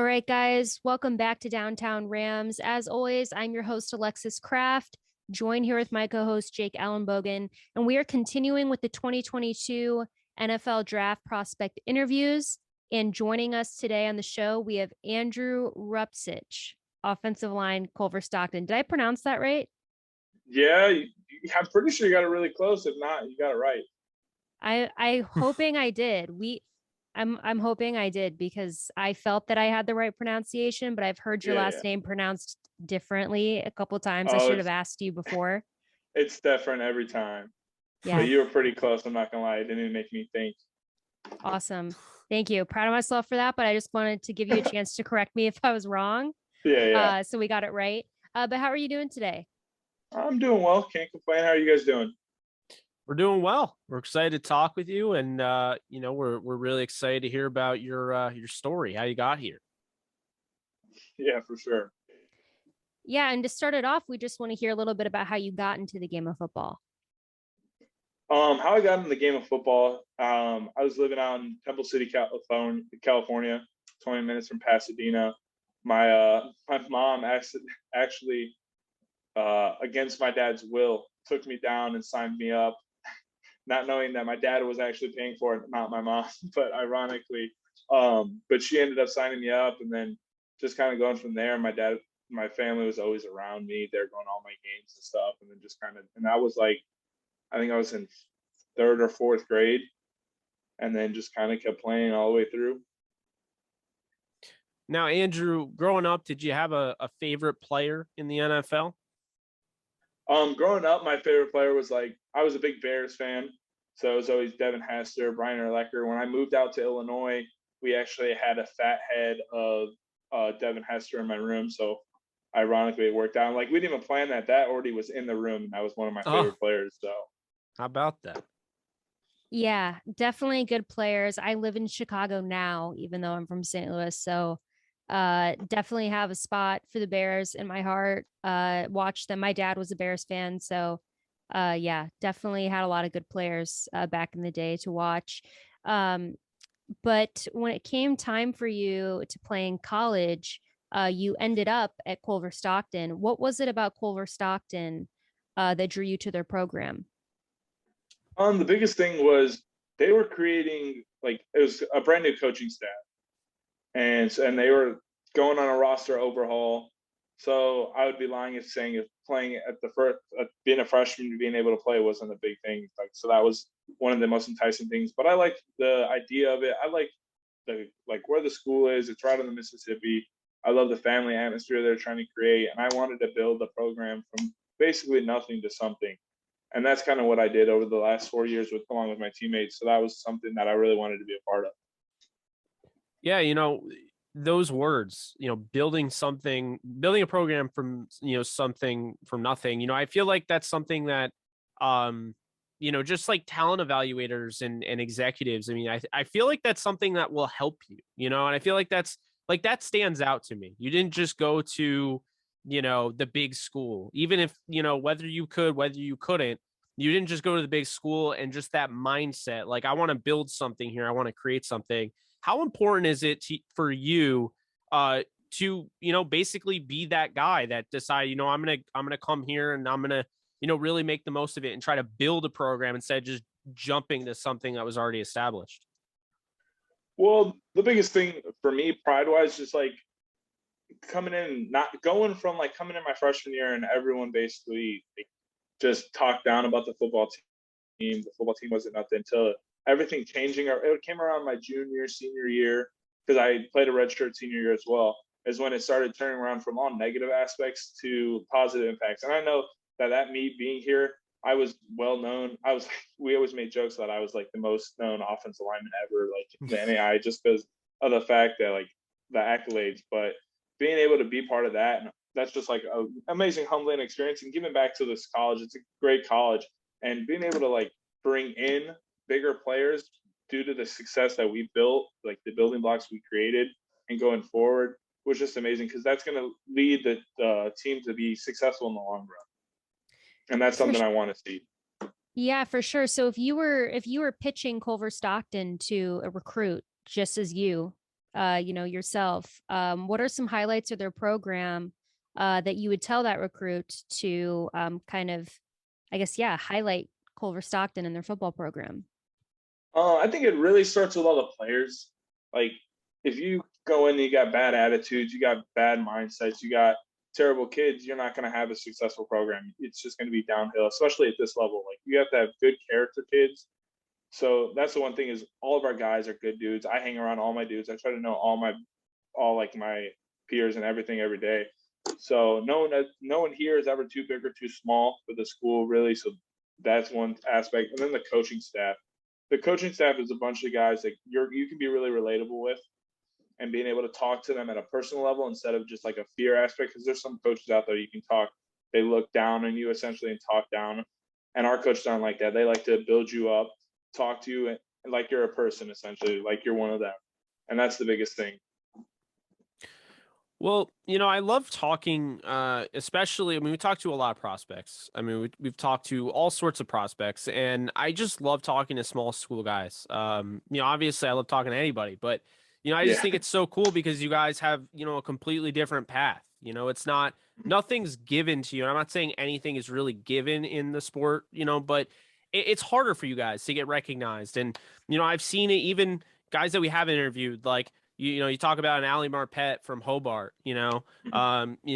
right, guys, welcome back to Downtown Rams. As always, I'm your host, Alexis Kraft, joined here with my co host, Jake Ellenbogen, and we are continuing with the 2022 NFL Draft Prospect interviews. And joining us today on the show, we have Andrew Rupcich, offensive line, Culver-Stockton. Did I pronounce that right? Yeah, I'm pretty sure you got it really close. If not, you got it right. I hoping I did. I'm hoping I did because I felt that I had the right pronunciation, but I've heard your Yeah. last name pronounced differently a couple times. I Oh, should have asked you before. it's different every time. But Yeah, you were pretty close. I'm not gonna lie. It didn't even make me think. awesome. Thank you. Proud of myself for that, but I just wanted to give you a chance to correct me if I was wrong. Yeah. So we got it right. But how are you doing today? I'm doing well. Can't complain. How are you guys doing? We're doing well. We're excited to talk with you, and we're really excited to hear about your story, how you got here. Yeah, for sure. Yeah, and to start it off, we just want to hear a little bit about how you got into the game of football. How I got in the game of football. I was living out in Temple City, California, 20 minutes from Pasadena. My mom actually against my dad's will, took me down and signed me up, not knowing that my dad was actually paying for it, not my mom. But ironically, but she ended up signing me up, and then just kind of going from there. My family was always around me. They're going to all my games and stuff, and then just kind of, and I was like, I think I was in third or fourth grade, and then just kind of kept playing all the way through. Now, Andrew, growing up, did you have a favorite player in the NFL? Growing up, my favorite player was I was a big Bears fan, so it was always Devin Hester, Brian Urlacher. When I moved out to Illinois, we actually had a fat head of Devin Hester in my room, so ironically, it worked out. Like we didn't even plan that. That already was in the room, and that was one of my favorite players. So, how about that? Yeah, definitely good players. I live in Chicago now, even though I'm from St. Louis. So definitely have a spot for the Bears in my heart. Watched them. My dad was a Bears fan. So yeah, definitely had a lot of good players back in the day to watch. Um, but when it came time for you to play in college, you ended up at Culver-Stockton. What was it about Culver-Stockton that drew you to their program? the biggest thing was they were creating it was a brand new coaching staff, and they were going on a roster overhaul. So I would be lying if saying if playing at the first, being a freshman, being able to play wasn't a big thing. So that was one of the most enticing things. But I like the idea of it. I like where the school is. It's right on the Mississippi. I love the family atmosphere they're trying to create, and I wanted to build a program from basically nothing to something. And that's kind of what I did over the last 4 years along with my teammates. So that was something that I really wanted to be a part of. Yeah, those words, building a program from, something from nothing. I feel like that's something that, just like talent evaluators and executives. I mean, I feel like that's something that will help you, and I feel like that stands out to me. You didn't just go to, the big school, even if, whether you could, whether you couldn't, you didn't just go to the big school, and just that mindset, like, I want to build something here. I want to create something. How important is it for you to, basically be that guy that decide, I'm going to come here and I'm going to, really make the most of it and try to build a program instead of just jumping to something that was already established? Well, the biggest thing for me, pride wise, just coming in, not going from coming in my freshman year and everyone basically just talked down about the football team. The football team wasn't nothing until everything changing. It came around my junior, senior year, because I played a redshirt senior year as well, is when it started turning around from all negative aspects to positive impacts. And I know that me being here, I was well known. We always made jokes that I was the most known offensive lineman ever, in the NAI, just because of the fact that the accolades. But being able to be part of that, and that's just an amazing humbling experience, and giving back to this college. It's a great college, and being able to bring in bigger players due to the success that we built, the building blocks we created, and going forward was just amazing, because that's going to lead the team to be successful in the long run. And that's something I want to see. Yeah, for sure. So if you were pitching Culver-Stockton to a recruit just as you, yourself, what are some highlights of their program that you would tell that recruit to kind of, I guess, yeah, highlight Culver-Stockton and their football program? I think it really starts with all the players. Like, if you go in and you got bad attitudes, you got bad mindsets, you got terrible kids, you're not going to have a successful program. It's just going to be downhill, especially at this level. Like, you have to have good character kids. So that's the one thing is all of our guys are good dudes. I hang around all my dudes. I try to know all like my peers and everything every day. So no one here is ever too big or too small for the school, really. So that's one aspect. And then the coaching staff. The coaching staff is a bunch of guys that you can be really relatable with, and being able to talk to them at a personal level instead of just like a fear aspect. Because there's some coaches out there you can talk, they look down on you essentially and talk down. And our coaches aren't like that. They like to build you up, talk to you, and like you're a person essentially, like you're one of them. And that's the biggest thing. Well, I love talking, especially, I mean, we talk to a lot of prospects. I mean, we've talked to all sorts of prospects, and I just love talking to small school guys. Obviously I love talking to anybody, but, I just Yeah. think it's so cool because you guys have, a completely different path. It's not, nothing's given to you. And I'm not saying anything is really given in the sport, but it's harder for you guys to get recognized. And, I've seen it even guys that we haven't interviewed, like, you talk about an Ali Marpet from Hobart, you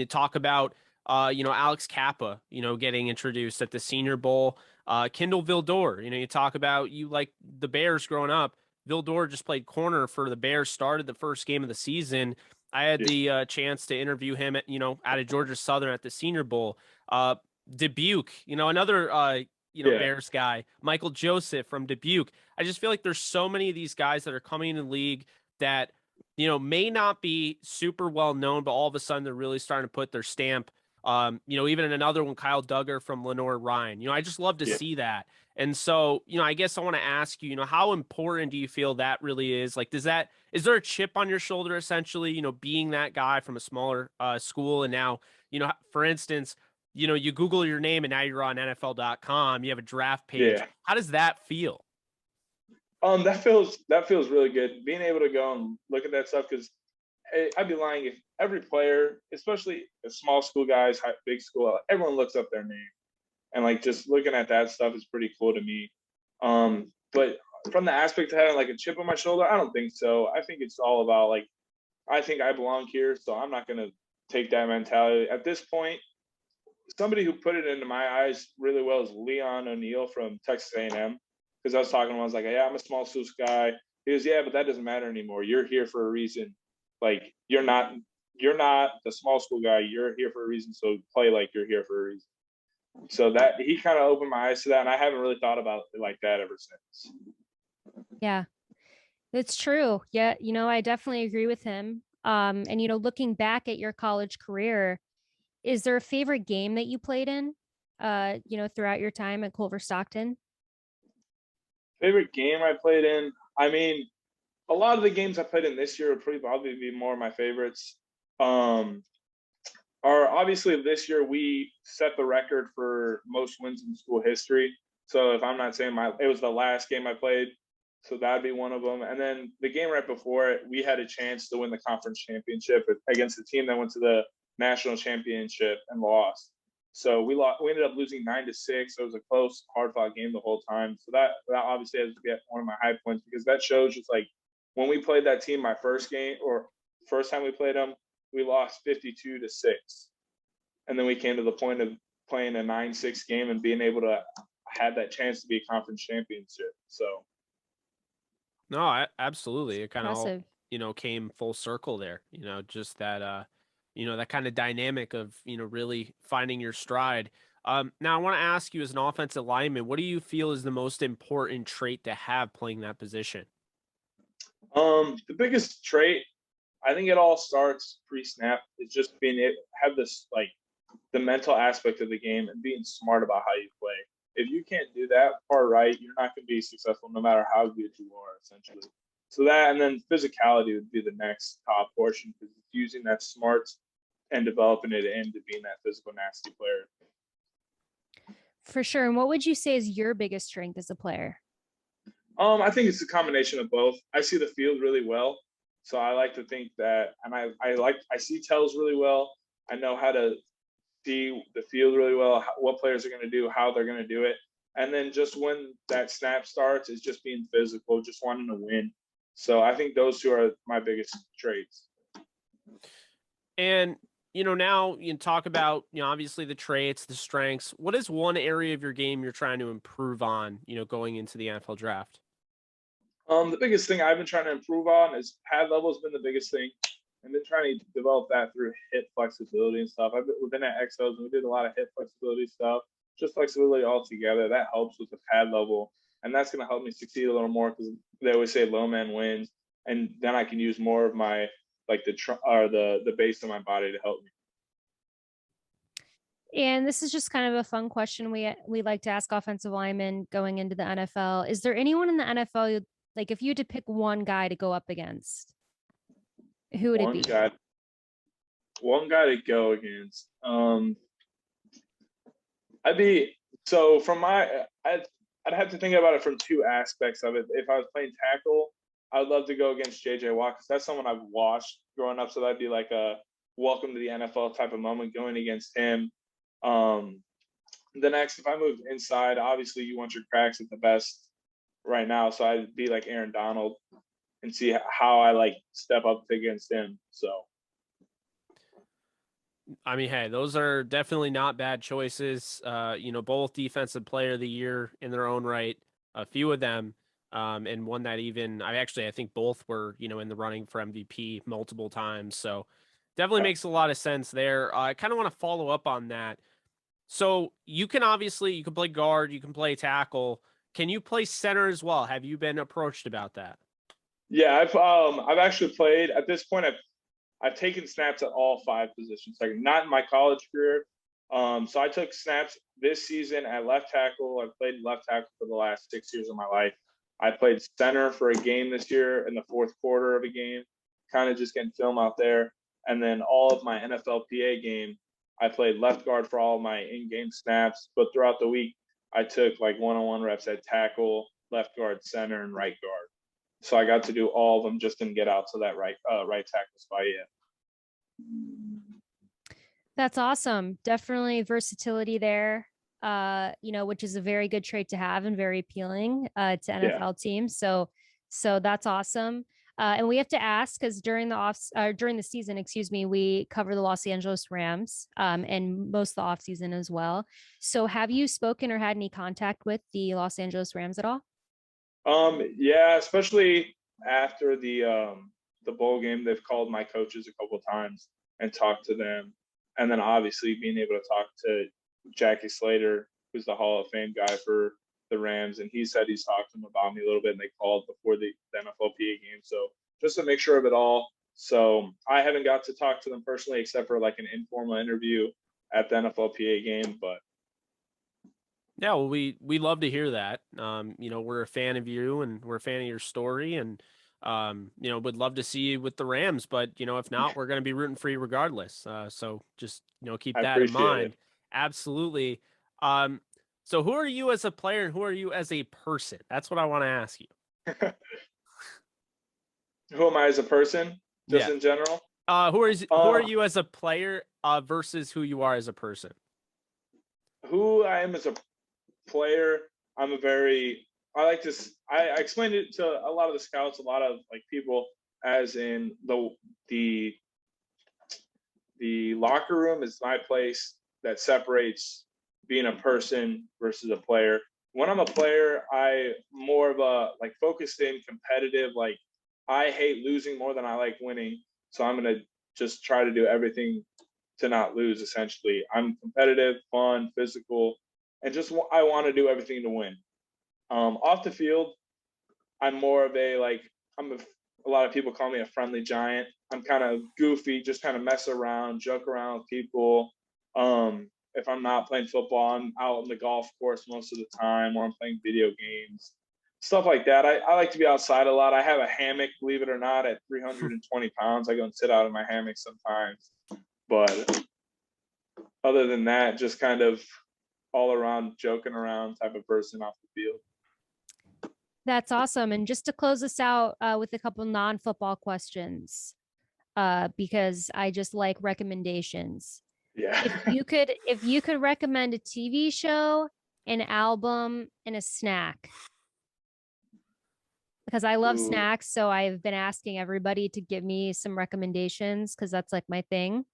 talk about, Alex Kappa, getting introduced at the Senior Bowl, Kendall Vildor, you talk about you like the Bears growing up. Vildor just played corner for the Bears, started the first game of the season. I had the chance to interview him at, out of Georgia Southern at the Senior Bowl. Dubuque, another, Yeah. Bears guy, Michael Joseph from Dubuque. I just feel like there's so many of these guys that are coming in the league that may not be super well known, but all of a sudden they're really starting to put their stamp. Even in another one, Kyle Duggar from Lenore Ryan. I just love to Yeah. see that. And so, I guess I want to ask you, how important do you feel that really is? Like, is there a chip on your shoulder essentially, being that guy from a smaller school? And now, for instance, you Google your name and now you're on NFL.com, you have a draft page. Yeah. How does that feel? That feels really good. Being able to go and look at that stuff, because I'd be lying if every player, especially the small school guys, big school, everyone looks up their name, and like just looking at that stuff is pretty cool to me. But from the aspect of having like a chip on my shoulder, I don't think so. I think it's all about like I think I belong here, so I'm not gonna take that mentality at this point. Somebody who put it into my eyes really well is Leon O'Neal from Texas A&M. Because I was talking to him, I was like, "Yeah, I'm a small schools guy." He goes, "Yeah, but that doesn't matter anymore. You're here for a reason. Like you're not the small school guy. You're here for a reason. So play like you're here for a reason." So that he kind of opened my eyes to that, and I haven't really thought about it like that ever since. Yeah, it's true. Yeah, I definitely agree with him. And looking back at your college career, is there a favorite game that you played in, throughout your time at Culver-Stockton? Favorite game I played in? I mean, a lot of the games I played in this year would probably be more of my favorites. Um, Are obviously this year we set the record for most wins in school history. So if I'm not saying it was the last game I played, so that'd be one of them. And then the game right before it, we had a chance to win the conference championship against the team that went to the national championship and lost. So we lost. We ended up losing 9-6. So it was a close, hard-fought game the whole time. So that obviously has to be one of my high points, because that shows just like when we played that team my first game, or first time we played them, we lost 52-6. And then we came to the point of playing a 9-6 game and being able to have that chance to be a conference championship. So No, absolutely. It kind of all, Impressive. came full circle there, just that, that kind of dynamic of, really finding your stride. Now I want to ask you, as an offensive lineman, what do you feel is the most important trait to have playing that position? the biggest trait, I think it all starts pre-snap. It's just being able have this like the mental aspect of the game and being smart about how you play. If you can't do that part right, you're not going to be successful no matter how good you are, essentially. So that, and then physicality would be the next top portion, because it's using that smarts and developing it into being that physical, nasty player. For sure. And what would you say is your biggest strength as a player? I think it's a combination of both. I see the field really well, So I like to think that, and I see tells really well. I know how to see the field really well, what players are going to do, how they're going to do it. And then just when that snap starts, is just being physical, just wanting to win. So I think those two are my biggest traits. And now you talk about obviously the traits, the strengths. What is one area of your game you're trying to improve on? Going into the NFL draft. The biggest thing I've been trying to improve on is pad level has been the biggest thing. I've been trying to develop that through hip flexibility and stuff. We've been at Exos and we did a lot of hip flexibility stuff, just flexibility altogether. That helps with the pad level, and that's going to help me succeed a little more because they always say low man wins, and then I can use more of my the base of my body to help me. And this is just kind of a fun question we like to ask offensive linemen going into the NFL. Is there anyone in the NFL, like if you had to pick one guy to go up against, who would it be? One guy to go against. I'd have to think about it from two aspects of it. If I was playing tackle, I'd love to go against JJ Watt because that's someone I've watched growing up. So that'd be like a welcome to the NFL type of moment going against him. The next, if I moved inside, obviously you want your cracks at the best right now. So I'd be like Aaron Donald and see how I step up against him. So. I mean, hey, those are definitely not bad choices. Both defensive player of the year in their own right, a few of them, and one that I think both were, in the running for MVP multiple times. So definitely makes a lot of sense there. I kind of want to follow up on that. So you can play guard, you can play tackle. Can you play center as well? Have you been approached about that? Yeah, I've actually played at this point. I've taken snaps at all five positions, like not in my college career. So I took snaps this season at left tackle. I've played left tackle for the last 6 years of my life. I played center for a game this year in the fourth quarter of a game, kind of just getting film out there. And then all of my NFLPA game, I played left guard for all of my in-game snaps. But throughout the week, I took one-on-one reps at tackle, left guard, center, and right guard. So I got to do all of them, just didn't get out to that right tackle spot yet. That's awesome. Definitely versatility there, which is a very good trait to have and very appealing to NFL teams. So that's awesome. And we have to ask because during the season, we cover the Los Angeles Rams and most of the off season as well. So have you spoken or had any contact with the Los Angeles Rams at all? Yeah, especially after the bowl game, they've called my coaches a couple of times and talked to them. And then obviously being able to talk to Jackie Slater, who's the Hall of Fame guy for the Rams, and he said he's talked to him about me a little bit, and they called before the NFLPA game. So just to make sure of it all. So I haven't got to talk to them personally except for like an informal interview at the NFLPA game, but yeah, well, we love to hear that. We're a fan of you and we're a fan of your story, and would love to see you with the Rams, but if not, we're going to be rooting for you regardless. So just keep that in mind. Absolutely. So who are you as a player and who are you as a person? That's what I want to ask you. Who am I as a person? Just in general? Who are you as a player versus who you are as a person? Who I am as a player, I explained it to a lot of the scouts, a lot of people, as in the locker room is my place that separates being a person versus a player. When I'm a player, I more of a focused in, competitive. I hate losing more than I like winning, so I'm gonna just try to do everything to not lose. Essentially, I'm competitive, fun, physical, and I want to do everything to win. Off the field, I'm more of a lot of people call me a friendly giant. I'm kind of goofy, just kind of mess around, joke around with people. If I'm not playing football, I'm out on the golf course most of the time, or I'm playing video games, stuff like that. I like to be outside a lot. I have a hammock, believe it or not, at 320 pounds. I go and sit out in my hammock sometimes. But other than that, just kind of all around joking around type of person off the field. That's awesome. And just to close us out with a couple non-football questions, because I just like recommendations. Yeah. If you could recommend a TV show, an album, and a snack, because I love Ooh. snacks, so I've been asking everybody to give me some recommendations because that's like my thing.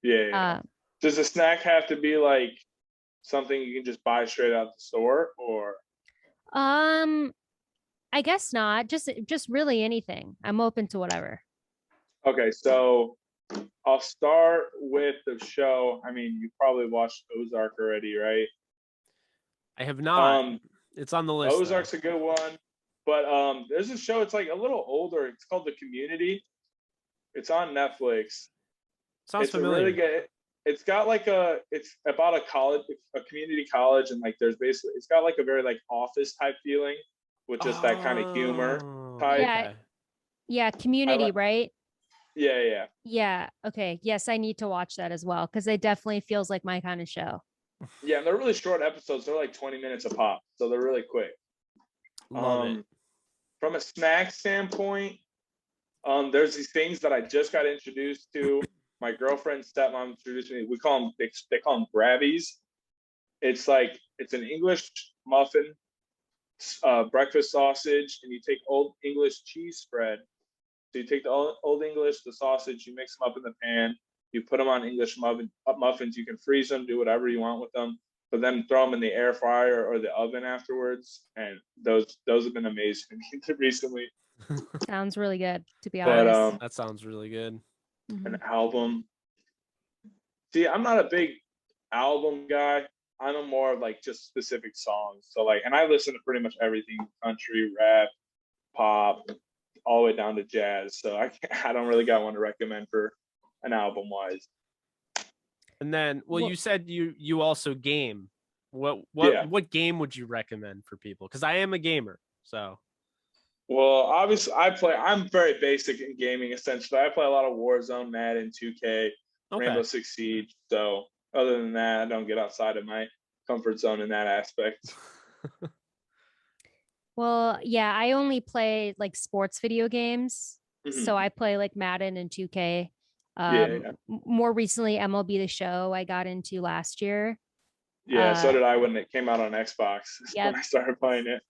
Yeah. Uh, Does a snack have to be like something you can just buy straight out the store, or? um, I guess not. Just really anything. I'm open to whatever. Okay, so I'll start with the show. I mean, you probably watched Ozark already, right? I have not. Um, It's on the list though. Ozark's a good one, but there's a show. It's like a little older. It's called The Community. It's on Netflix. Sounds It's a really familiar. good. It's got like it's about a college, a community college, and like there's basically it's got like a very like office type feeling with just that kind of humor Oh, type. Yeah, okay. yeah, I Community, like, right? yeah, yeah, Yeah. Okay. Yes, I need to watch that as well because it definitely feels like my kind of show. yeah. And they're really short episodes. They're like 20 minutes a pop, so they're really quick. Love it. Um, from a snack standpoint, there's these things that I just got introduced to. My girlfriend's stepmom introduced me. They call them Grabbies. It's like it's an English muffin, breakfast sausage, and you take Old English cheese spread. So you take the Old English, the sausage, you mix them up in the pan. You put them on English muffins. You can freeze them, do whatever you want with them, but then throw them in the air fryer or the oven afterwards. And those have been amazing recently. Sounds really good, to be But honest. That sounds really good. an Mhm. album. See, I'm not a big album guy. I'm a more of like just specific songs. So like, and I listen to pretty much everything: country, rap, pop, all the way down to jazz. So I don't really got one to recommend for an album wise. And then, well, Well, you said you also game. Yeah. What game would you recommend for people? Because I am a gamer, so Well, obviously, I'm very basic in gaming. Essentially, I play a lot of Warzone, Madden, 2K, okay. Rainbow Six Siege. So other than that, I don't get outside of my comfort zone in that aspect. well, yeah, I only play like sports video games. So Mhm. I play like Madden and 2K. Yeah, yeah, More recently, MLB The Show I got into last year. yeah. So Uh, did I when it came out on Xbox. When yep, I started playing it.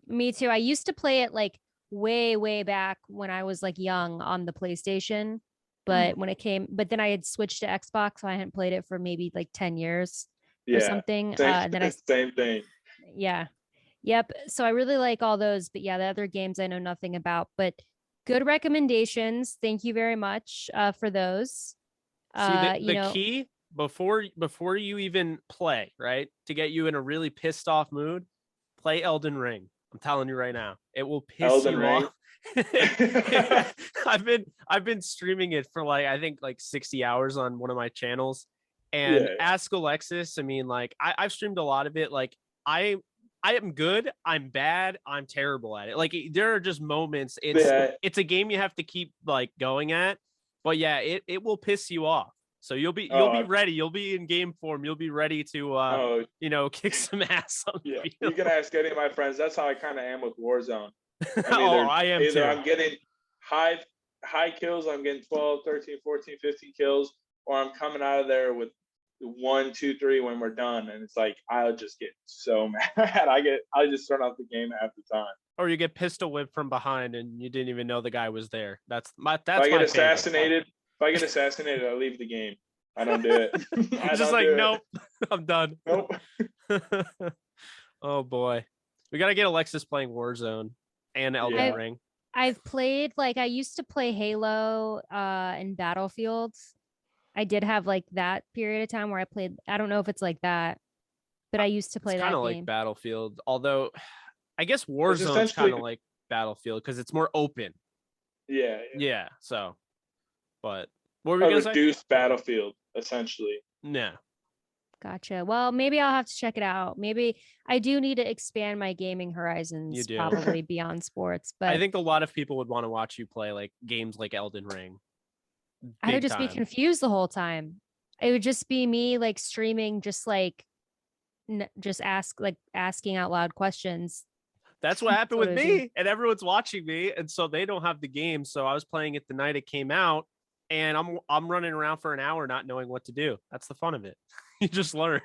me too. I used to play it like way, way back when I was like young on the PlayStation. Mhm. But then I had switched to Xbox, so I hadn't played it for maybe like 10 years or Yeah, something. same Then I, same thing. yeah, yep. So I really like all those, but yeah, the other games I know nothing about. But good recommendations. Thank you very much Yeah. for those. See, You the know, key before you even play, right? To get you in a really pissed off mood, play Elden Ring. I'm telling you right now, it will piss Elden you off. Ring. I've been streaming it for like I think like 60 hours on one of my channels. And Yeah, ask Alexis, I mean, like I've streamed a lot of it. Like I I am good, I'm bad, I'm terrible at it. Like there are just moments. yeah. It's a game you have to keep like going at. But yeah, it will piss you off. So you'll be Oh, ready. You'll be in game form. You'll be ready to oh, kick some ass on yeah. the You can field. ask any of my friends. That's how I kind of am with Warzone. I'm Oh, either I am either too. I'm getting high high kills, I'm getting 12, 13, 14, 15 kills, or I'm coming out of there with 1, 2, 3 when we're done, and it's like I'll just get so mad. I just turn off the game half the time. Or you get pistol whipped from behind and you didn't even know the guy was there. If I That's get my favorite. assassinated, I leave the game. I don't do it. I Just don't like, do it. nope, I'm done. Nope. Oh boy. We gotta get Alexis playing Warzone and Elden Yeah. I've Ring. I've played like I used to play Halo and Battlefields. I did have like that period of time where I played. I don't know if it's like that, but I used to It's play kind that of like game. Battlefield, although I guess It's Warzone's kind essentially of like Battlefield because it's more open. yeah, Yeah. So, but what were we a gonna say? reduced battlefield essentially. Nah, Gotcha. Well, maybe I'll have to check it out. Maybe I do need to expand my gaming you horizons, do. probably beyond sports, I but think a lot of people would want to watch you play like games like Elden Ring, I would big just be time. confused the whole time. It would just be me like streaming, just like just asking out loud questions. That's what happened what with I do. me, and everyone's watching me, and so they don't have the game. So I was playing it the night it came out, and I'm running around for an hour not knowing what to do. That's the fun of it. You just learn.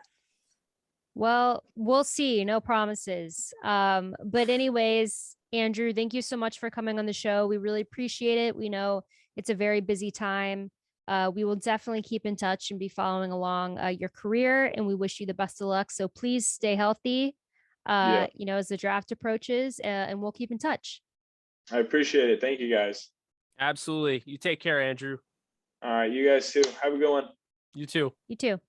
Well, we'll see. No promises. But anyways, Andrew, thank you so much for coming on the show. We really appreciate it. We know it's a very busy time. We will definitely keep in touch and be following along your career, and we wish you the best of luck. So please stay healthy, Yeah, as the draft approaches, and we'll keep in touch. I appreciate it. Thank you guys. Absolutely. You take care, Andrew. All right, you guys too. Have a good one. You too. You too.